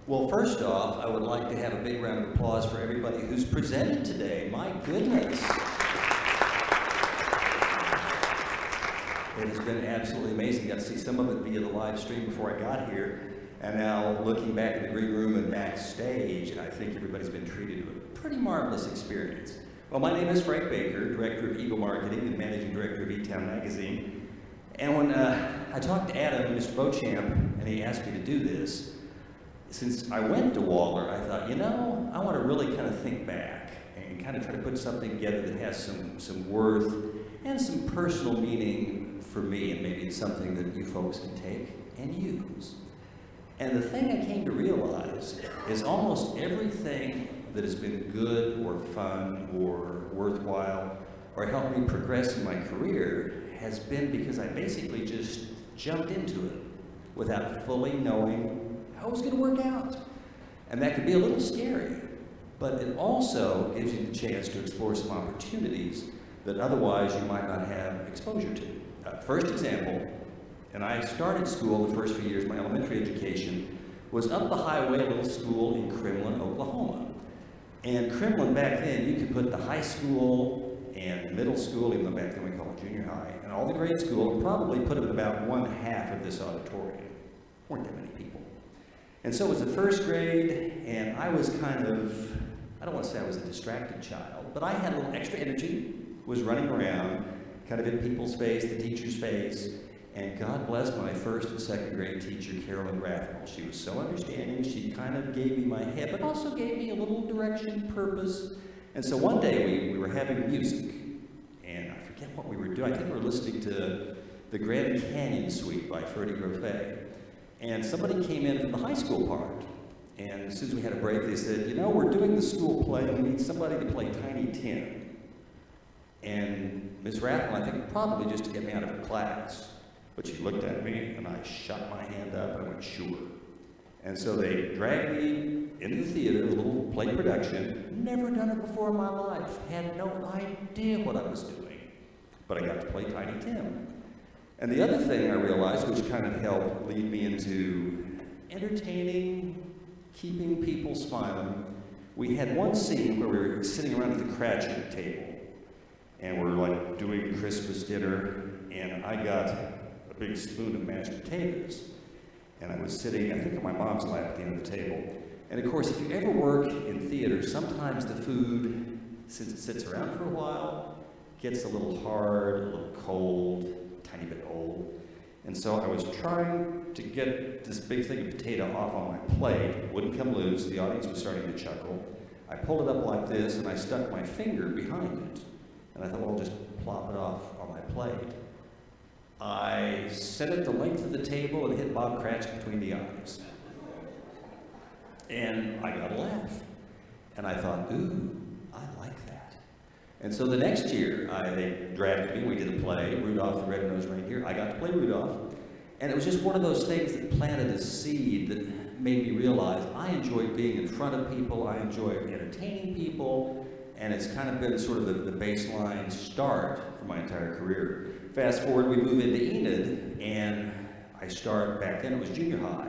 Well, first off, I would like to have a big round of applause for everybody who's presented today. My goodness. It has been absolutely amazing. Got to see some of it via the live stream before I got here. And now looking back in the green room and backstage, I think everybody's been treated to a pretty marvelous experience. Well, my name is Frank Baker, Director of Eagle Marketing and Managing Director of E-Town Magazine. And when I talked to Adam, Mr. Beauchamp, and he asked me to do this, since I went to Waller, I thought, you know, I want to really kind of think back and kind of try to put something together that has some worth and some personal meaning for me, and maybe it's something that you folks can take and use. And the thing I came to realize is almost everything that has been good or fun or worthwhile or helped me progress in my career has been because I basically just jumped into it without fully knowing how it was going to work out. And that could be a little scary, but it also gives you the chance to explore some opportunities that otherwise you might not have exposure to. First example, and I started school the first few years, my elementary education was up the highway, a little school in Kremlin, Oklahoma. And Kremlin back then, you could put the high school and middle school, even though back then we called it junior high, and all the grade school, and probably put them about 1/2 of this auditorium. Weren't that many people. And so it was the first grade, and I was kind of, I don't want to say I was a distracted child, but I had a little extra energy, was running around, kind of in people's face, the teacher's face, and God bless my first and second grade teacher, Carolyn Rathmel. She was so understanding. She kind of gave me my head, but also gave me a little direction, purpose. And so one day we were having music, and I forget what we were doing. I think we were listening to the Grand Canyon Suite by Freddie Groffet. And somebody came in from the high school part. And as soon as we had a break, they said, you know, we're doing the school play. We need somebody to play Tiny Tim. And Ms. Rathmel, I think, probably just to get me out of her class. But she looked at me, and I shot my hand up, and I went, sure. And so they dragged me into the theater, a little play production. Never done it before in my life. Had no idea what I was doing. But I got to play Tiny Tim. And the other thing I realized, which kind of helped lead me into entertaining, keeping people smiling, we had one scene where we were sitting around at the Cratchit table, and we're like doing Christmas dinner, and I got a big spoon of mashed potatoes, and I was sitting, I think, on my mom's lap at the end of the table. And of course, if you ever work in theater, sometimes the food, since it sits around for a while, gets a little hard, a little cold, tiny bit old. And so I was trying to get this big thing of potato off on my plate. It wouldn't come loose. The audience was starting to chuckle. I pulled it up like this, and I stuck my finger behind it. And I thought, well, I'll just plop it off on my plate. I set it the length of the table and hit Bob Cratchit between the eyes. And I got a laugh. And I thought, ooh, I like that. And so the next year, they drafted me. We did a play, Rudolph the Red-Nosed Reindeer. I got to play Rudolph. And it was just one of those things that planted a seed that made me realize I enjoy being in front of people. I enjoy entertaining people. And it's kind of been sort of the baseline start for my entire career. Fast forward, we move into Enid, and I start, back then it was junior high,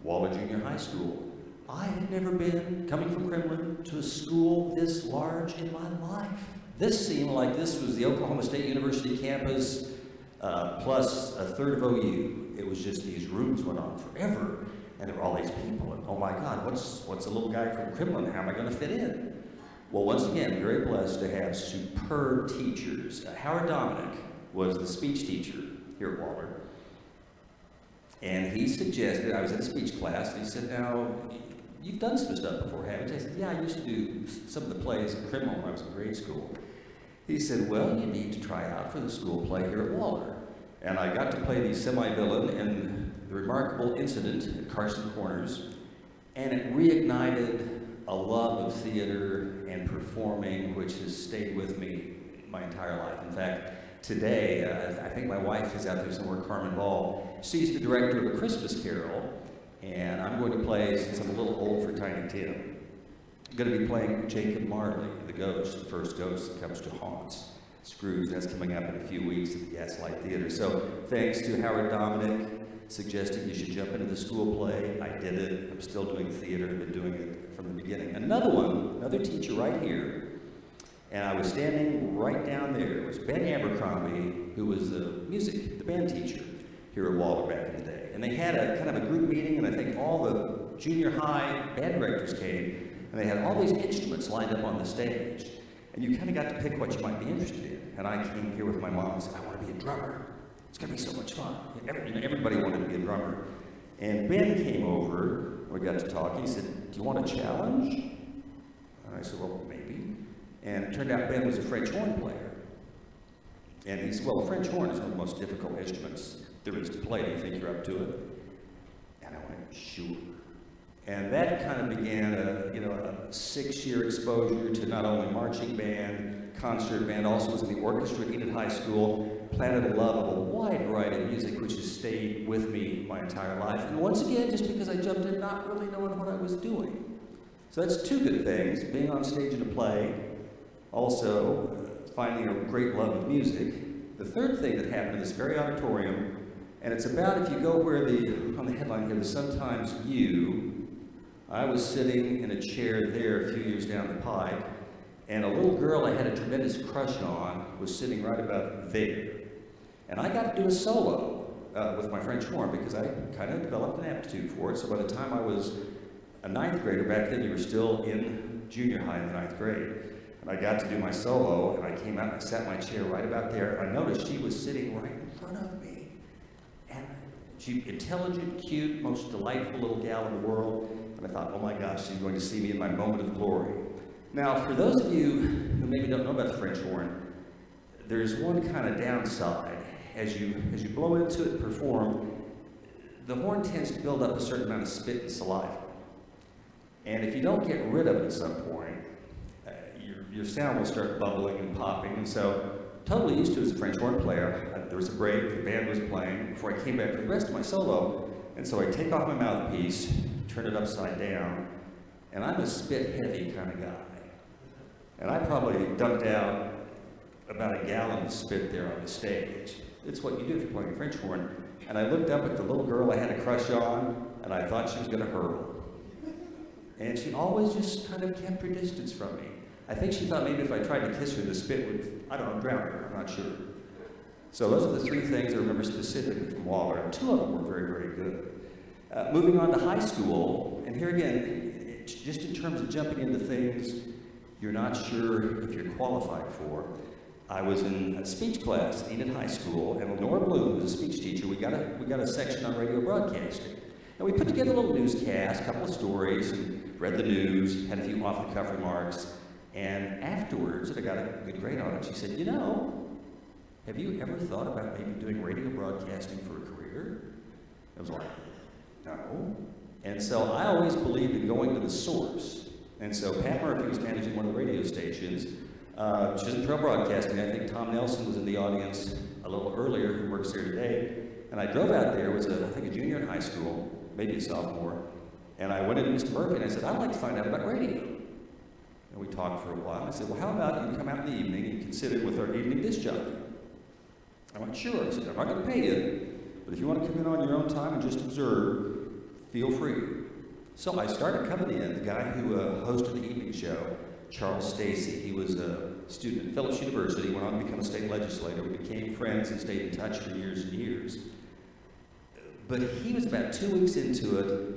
Waller Junior High School. I had never been, coming from Kremlin, to a school this large in my life. This seemed like this was the Oklahoma State University campus plus a third of OU. It was just these rooms went on forever, and there were all these people, and oh my God, what's a little guy from Kremlin, how am I going to fit in? Well, once again, very blessed to have superb teachers. Howard Dominic was the speech teacher here at Waller. And he suggested, I was in a speech class, and he said, now, you've done some stuff before, haven't you? I said, yeah, I used to do some of the plays in Kremlin when I was in grade school. He said, well, you need to try out for the school play here at Waller. And I got to play the semi-villain in The Remarkable Incident at Carson Corners, and it reignited a love of theater and performing, which has stayed with me my entire life. In fact, today, I think my wife is out there somewhere, Carmen Ball. She's the director of A Christmas Carol, and I'm going to play, since I'm a little old for Tiny Tim, I'm going to be playing Jacob Marley, the ghost, the first ghost that comes to haunt Scrooge. That's coming up in a few weeks at the Gaslight Theater. So thanks to Howard Dominic, suggesting you should jump into the school play. I did it. I'm still doing theater. I've been doing it from the beginning. Another teacher right here, and I was standing right down there. It was Ben Abercrombie, who was the band teacher here at Waller back in the day. And they had a kind of a group meeting, and I think all the junior high band directors came, and they had all these instruments lined up on the stage. And you kind of got to pick what you might be interested in. And I came here with my mom and said, I want to be a drummer. It's going to be so much fun. Everybody wanted to be a drummer. And Ben came over, we got to talking. He said, do you want a challenge? And I said, well, maybe. And it turned out Ben was a French horn player. And he said, well, the French horn is one of the most difficult instruments there is to play. Do you think you're up to it? And I went, sure. And that kind of began a 6-year exposure to not only marching band, concert band, also was in the orchestra at Enid High School, planted a love of a wide variety of music, which has stayed with me my entire life. And once again, just because I jumped in not really knowing what I was doing. So that's two good things, being on stage in a play, also finding a great love of music. The third thing that happened in this very auditorium, and it's about, if you go where on the headline here, the Sometimes You, I was sitting in a chair there a few years down the pike, and a little girl I had a tremendous crush on was sitting right about there. And I got to do a solo with my French horn because I kind of developed an aptitude for it. So by the time I was a 9th grader, back then you were still in junior high in the 9th grade, and I got to do my solo, and I came out and I sat in my chair right about there, and I noticed she was sitting right in front of me. And she, intelligent, cute, most delightful little gal in the world. And I thought, oh my gosh, she's going to see me in my moment of glory. Now, for those of you who maybe don't know about the French horn, there's one kind of downside. As you blow into it and perform, the horn tends to build up a certain amount of spit and saliva. And if you don't get rid of it at some point, your sound will start bubbling and popping. And so, totally used to as a French horn player, there was a break, the band was playing, before I came back for the rest of my solo. And so I take off my mouthpiece, turn it upside down, and I'm a spit-heavy kind of guy. And I probably dumped out about a gallon of spit there on the stage. It's what you do if you're playing a French horn. And I looked up at the little girl I had a crush on, and I thought she was going to hurl. And she always just kind of kept her distance from me. I think she thought maybe if I tried to kiss her, the spit would, I don't know, drown her. I'm not sure. So those are the 3 things I remember specifically from Waller. 2 of them were very, very good. Moving on to high school, and here again, just in terms of jumping into things you're not sure if you're qualified for, I was in a speech class at Enid High School, and Nora Bloom was a speech teacher. We got a section on radio broadcasting. And we put together a little newscast, a couple of stories, and read the news, had a few off-the-cuff remarks, and afterwards, and I got a good grade on it, she said, you know, have you ever thought about maybe doing radio broadcasting for a career? I was like, no. And so I always believed in going to the source. And so Pat Murphy was managing one of the radio stations. She was in trail broadcasting. I think Tom Nelson was in the audience a little earlier, who works here today. And I drove out there, was I think a junior in high school, maybe a sophomore. And I went into Mr. Murphy and I said, I'd like to find out about radio. And we talked for a while. I said, well, how about you come out in the evening and consider it with our evening disc jockey? I went, sure. I said, I'm not going to pay you, but if you want to come in on your own time and just observe, feel free. So I started coming in. The guy who hosted the evening show, Charles Stacy, he was a student at Phillips University, went on to become a state legislator. We became friends and stayed in touch for years and years. But he was about 2 weeks into it,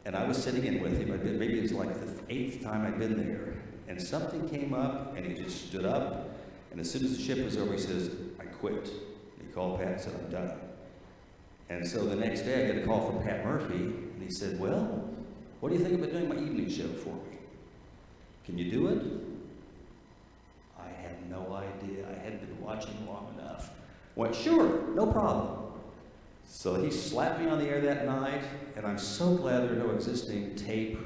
and I was sitting in with him. Maybe it was like the 8th time I'd been there. And something came up, and he just stood up, and as soon as the shift was over, he says, I quit. He called Pat and said, I'm done. And so the next day, I get a call from Pat Murphy, and he said, well, what do you think about doing my evening show for me? Can you do it? I had no idea. I hadn't been watching long enough. Went, sure, no problem. So he slapped me on the air that night, and I'm so glad there are no existing tape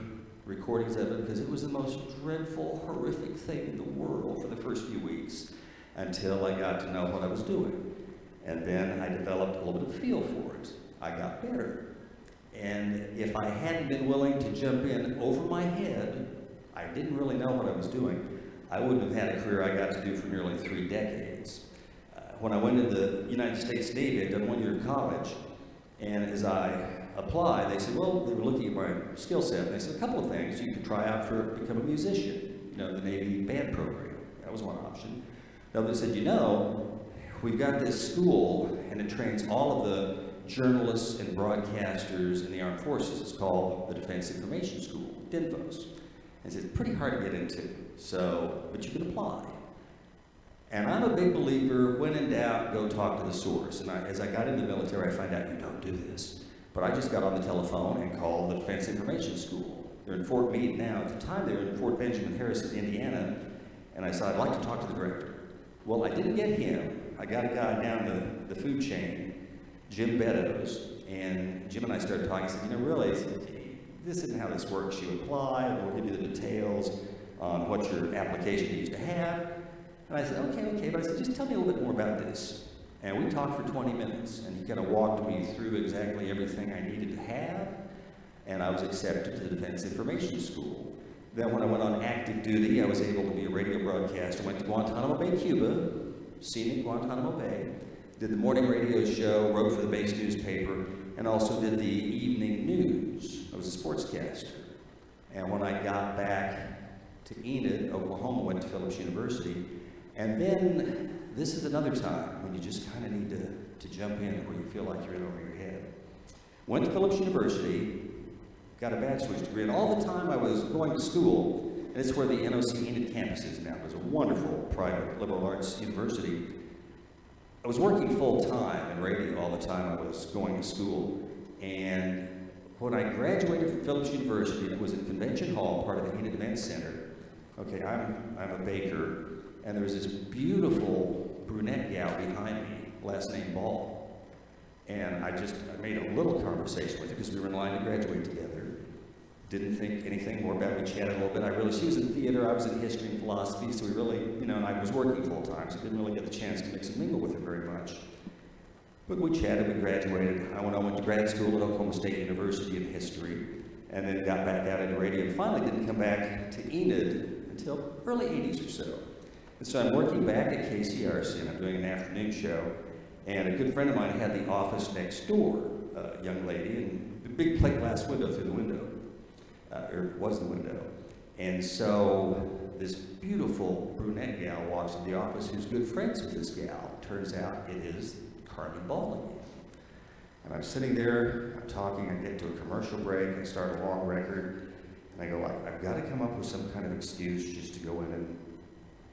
recordings of it, because it was the most dreadful, horrific thing in the world for the first few weeks until I got to know what I was doing. And then I developed a little bit of feel for it. I got better. And if I hadn't been willing to jump in over my head, I didn't really know what I was doing, I wouldn't have had a career I got to do for nearly 3 decades. When I went into the United States Navy, I'd done 1 year of college, And as I applied, they said, well, they were looking at my skill set, and they said a couple of things. You could try out for become a musician, you know, the Navy band program. That was one option. Another said, you know, we've got this school, and it trains all of the journalists and broadcasters in the armed forces. It's called the Defense Information School, DINFOS. And it's pretty hard to get into, but you can apply. And I'm a big believer, when in doubt, go talk to the source. And as I got into the military, I found out you don't do this. But I just got on the telephone and called the Defense Information School. They're in Fort Meade now. At the time, they were in Fort Benjamin Harrison, Indiana. And I said, I'd like to talk to the director. Well, I didn't get him. I got a guy down the food chain, Jim Beddoes. And Jim and I started talking. I said, you know, really, this isn't how this works. You apply, and we'll give you the details on what your application needs to have. And I said, okay, but I said, just tell me a little bit more about this. And we talked for 20 minutes, and he kind of walked me through exactly everything I needed to have, and I was accepted to the Defense Information School. Then when I went on active duty, I was able to be a radio broadcaster. Went to Guantanamo Bay, Cuba, scenic Guantanamo Bay, did the morning radio show, wrote for the base newspaper, and also did the evening news. I was a sportscaster. And when I got back to Enid, Oklahoma, went to Phillips University. And then, this is another time when you just kind of need to jump in where you feel like you're in over your head. Went to Phillips University, got a bachelor's degree, and all the time I was going to school, and it's where the NOC Enid campus is now. It was a wonderful private liberal arts university. I was working full-time in radio all the time I was going to school, and when I graduated from Phillips University, it was at Convention Hall, part of the Enid Event Center. Okay, I'm a baker. And there was this beautiful brunette gal behind me, last name Ball. And I made a little conversation with her because we were in line to graduate together. Didn't think anything more about it. We chatted a little bit. She was in theater, I was in history and philosophy, so we really, you know, and I was working full time, so I didn't really get the chance to mix and mingle with her very much. But we chatted, we graduated. I went to grad school at Oklahoma State University in history, and then got back out into radio, and finally didn't come back to Enid until early 80s or so. And so I'm working back at KCRC, and I'm doing an afternoon show, and a good friend of mine had the office next door, a young lady, and a big plate glass window through the window, or was the window. And so this beautiful brunette gal walks into the office who's good friends with this gal. Turns out it is Carmen Ball again. And I'm sitting there, I'm talking, I get to a commercial break, I start a long record, and I go, I've got to come up with some kind of excuse just to go in and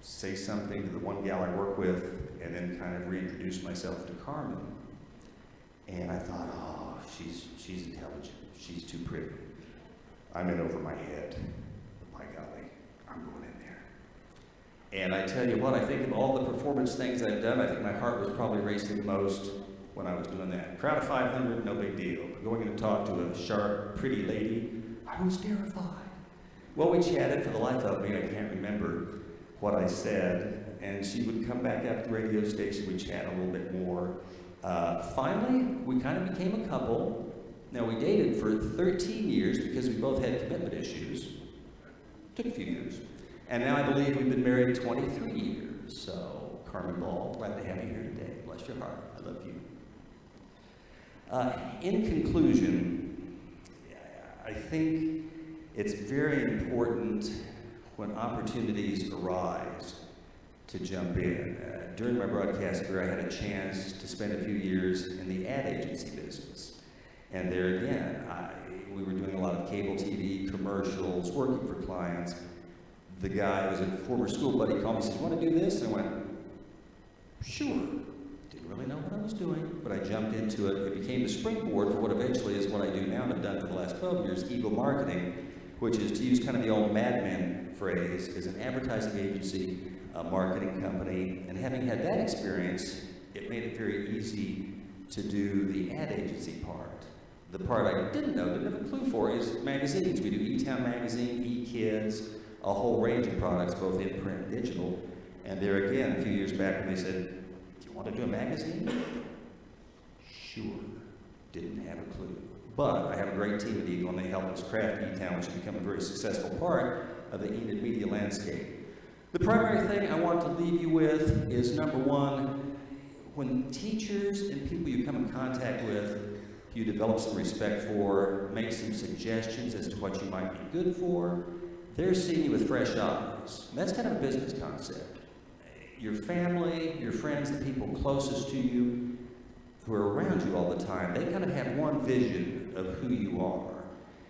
say something to the one gal I work with, and then kind of reintroduce myself to Carmen. And I thought, oh, she's intelligent. She's too pretty. I'm in over my head. By golly, I'm going in there. And I tell you what, I think of all the performance things I've done, I think my heart was probably racing the most when I was doing that. Crowd of 500, no big deal. But going in to talk to a sharp, pretty lady, I was terrified. Well, we chatted. For the life of me, I can't remember what I said, and she would come back up to the radio station, we'd chat a little bit more. Finally, we kind of became a couple. Now, we dated for 13 years because we both had commitment issues. Took a few years. And now I believe we've been married 23 years. So, Carmen Ball, glad to have you here today. Bless your heart. I love you. In conclusion, I think it's very important when opportunities arise to jump in. During my broadcast career, I had a chance to spend a few years in the ad agency business. And there again, we were doing a lot of cable TV, commercials, working for clients. The guy was a former school buddy called me and said, you want to do this? And I went, sure. Didn't really know what I was doing, but I jumped into it. It became the springboard for what eventually is what I do now and have done for the last 12 years, Eagle Marketing, which is, to use kind of the old Mad Men phrase, is an advertising agency, a marketing company. And having had that experience, it made it very easy to do the ad agency part. The part I didn't have a clue for, is magazines. We do E-Town Magazine, E-Kids, a whole range of products, both in print and digital. And there again, a few years back when they said, do you want to do a magazine? Sure. Didn't have a clue. But I have a great team at Eagle, and they help us craft E-Town, which has become a very successful part of the Enid media landscape. The primary thing I want to leave you with is, number one, when teachers and people you come in contact with who you develop some respect for, make some suggestions as to what you might be good for. They're seeing you with fresh eyes. And that's kind of a business concept. Your family, your friends, the people closest to you, who are around you all the time, they kind of have one vision of who you are.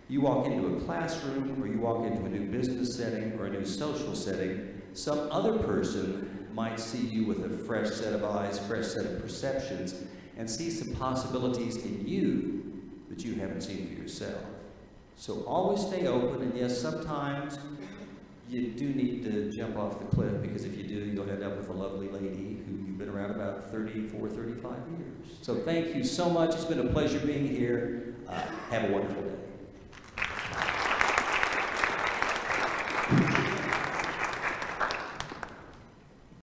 You walk into a classroom, or you walk into a new business setting, or a new social setting, some other person might see you with a fresh set of eyes, fresh set of perceptions, and see some possibilities in you that you haven't seen for yourself. So always stay open, and yes, sometimes you do need to jump off the cliff, because if you do, you'll end up with a lovely lady who you've been around about 34, 35 years. So thank you so much. It's been a pleasure being here. Have a wonderful day.